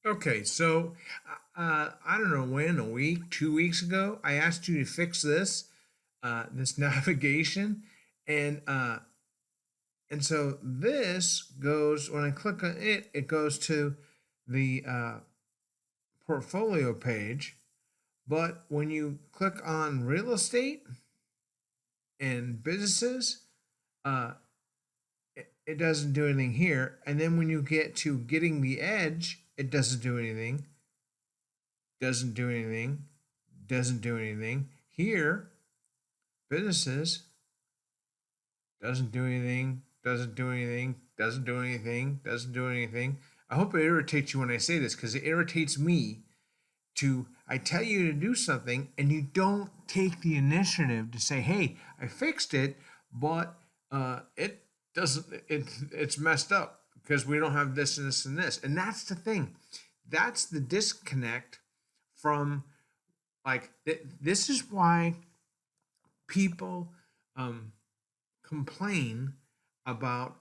Okay, so I don't know when, a week, 2 weeks ago, I asked you to fix this navigation, and uh, and so this goes when I click on it, it goes to the portfolio page. But when you click on real estate and businesses, uh, it doesn't do anything here. And then when you get to getting the edge, it doesn't do anything. Doesn't do anything. Doesn't do anything. Here, businesses doesn't do anything. Doesn't do anything. Doesn't do anything. Doesn't do anything. I hope it irritates you when I say this because it irritates me to I tell you to do something and you don't take the initiative to say, "Hey, I fixed it, but it doesn't. It's messed up because we don't have this and this and this." And that's the thing. That's the disconnect from this is why people um, complain about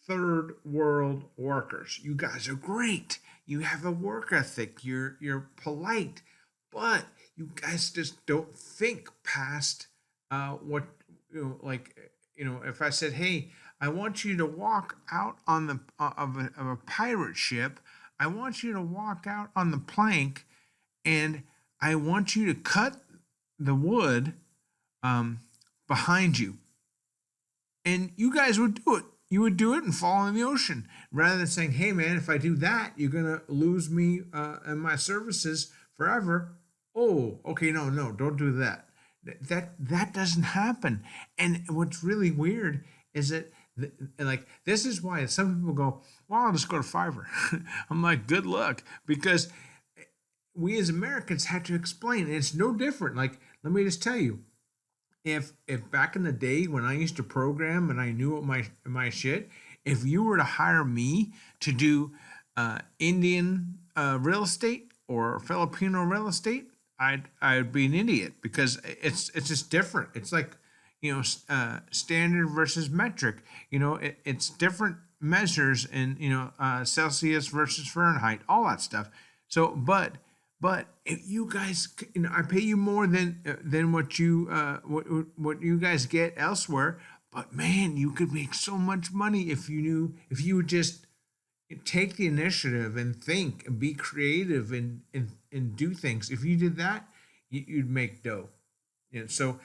third world workers. You guys are great. You have a work ethic. You're polite, but you guys just don't think past what If I said, "Hey, I want you to walk out on the of a pirate ship. I want you to walk out on the plank, and I want you to cut the wood um, behind you," and you guys would do it. You would do it and fall in the ocean rather than saying, "Hey, man, if I do that, you're gonna lose me and my services forever." Oh, okay, no, no, don't do that. That doesn't happen. And what's really weird is that like this is why some people go, "Well, I'll just go to Fiverr." I'm like, "Good luck," because we as Americans had to explain. And it's no different. Like, let me just tell you, if back in the day when I used to program and I knew what my shit, if you were to hire me to do Indian real estate or Filipino real estate, I'd be an idiot because it's just different. It's like standard versus metric. It's different measures in Celsius versus Fahrenheit, all that stuff. So, but if you guys, I pay you more than what you guys get elsewhere. But man, you could make so much money if you would just take the initiative and think and be creative and do things. If you did that, you'd make dough. So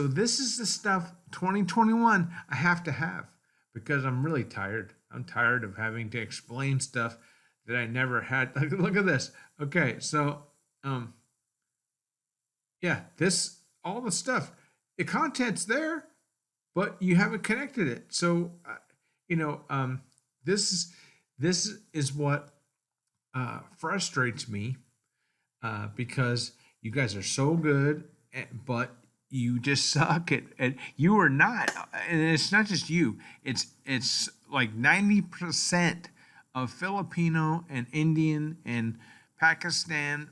this is the stuff 2021 I have to have because I'm really tired. I'm tired of having to explain stuff that I never had. Look at this. Okay, so um, yeah, this all the stuff, the content's there, but you haven't connected it. So you know, this is this is what frustrates me because you guys are so good, but you just suck at you are not, and it's not just you. It's like 90% of Filipino and Indian and Pakistan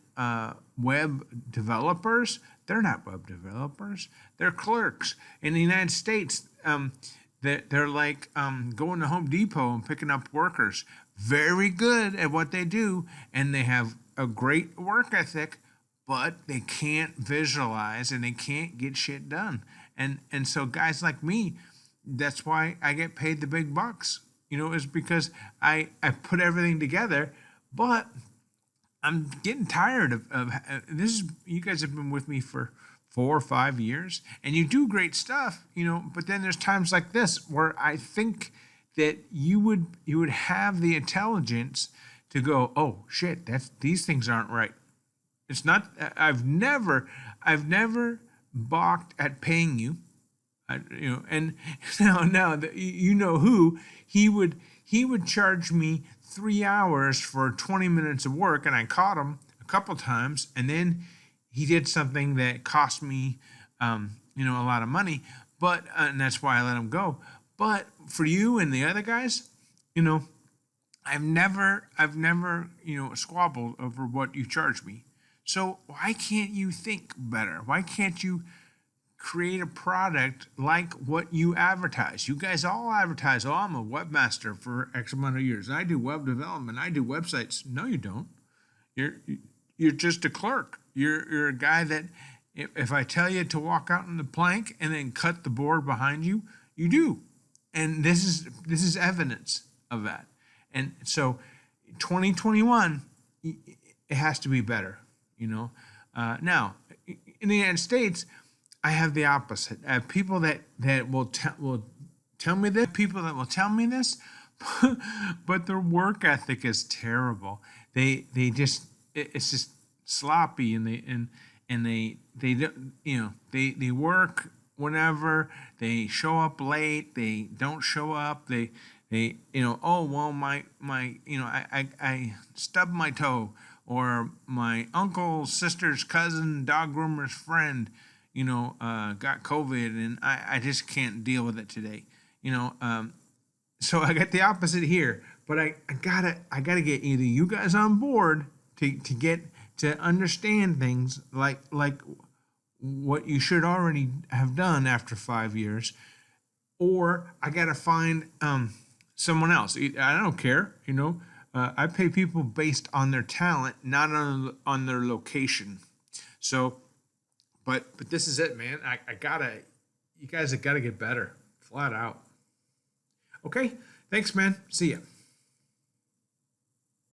web developers. They're not web developers. They're clerks in the United States. They're like going to Home Depot and picking up workers. Very good at what they do, and they have a great work ethic, but they can't visualize and they can't get shit done. And so guys like me, that's why I get paid the big bucks. Is because I put everything together, but I'm getting tired of this. Is you guys have been with me for 4 or 5 years, and you do great stuff, But then there's times like this where I think that you would have the intelligence to go, "Oh shit, these things aren't right." It's not. I've never balked at paying you, and now that you know who he would charge me 3 hours for 20 minutes of work, and I caught him a couple times, and then he did something that cost me, a lot of money, but and that's why I let him go. But for you and the other guys, you know, I've never, squabbled over what you charge me. So why can't you think better? Why can't you create a product like what you advertise. You guys all advertise, oh, I'm a webmaster for X amount of years. I do web development. I do websites. No, you don't. You're you're just a clerk. You're a guy that if I tell you to walk out on the plank and then cut the board behind you, you do. And this is evidence of that. And so 2021, it has to be better, you know. Now, in the United States, I have the opposite. I have people that will tell me this, people that will tell me this, but their work ethic is terrible. They just it's just sloppy, and they don't, they work whenever, they show up late, they don't show up, they oh well, my I stubbed my toe, or my uncle's sister's cousin dog groomer's friend got COVID, and I just can't deal with it today. So I got the opposite here, but I gotta get either you guys on board to get to understand things like what you should already have done after 5 years, or I gotta find someone else. I don't care, I pay people based on their talent, not on their location. So, but this is it, man. You guys have got to get better, flat out. Okay, thanks, man. See ya.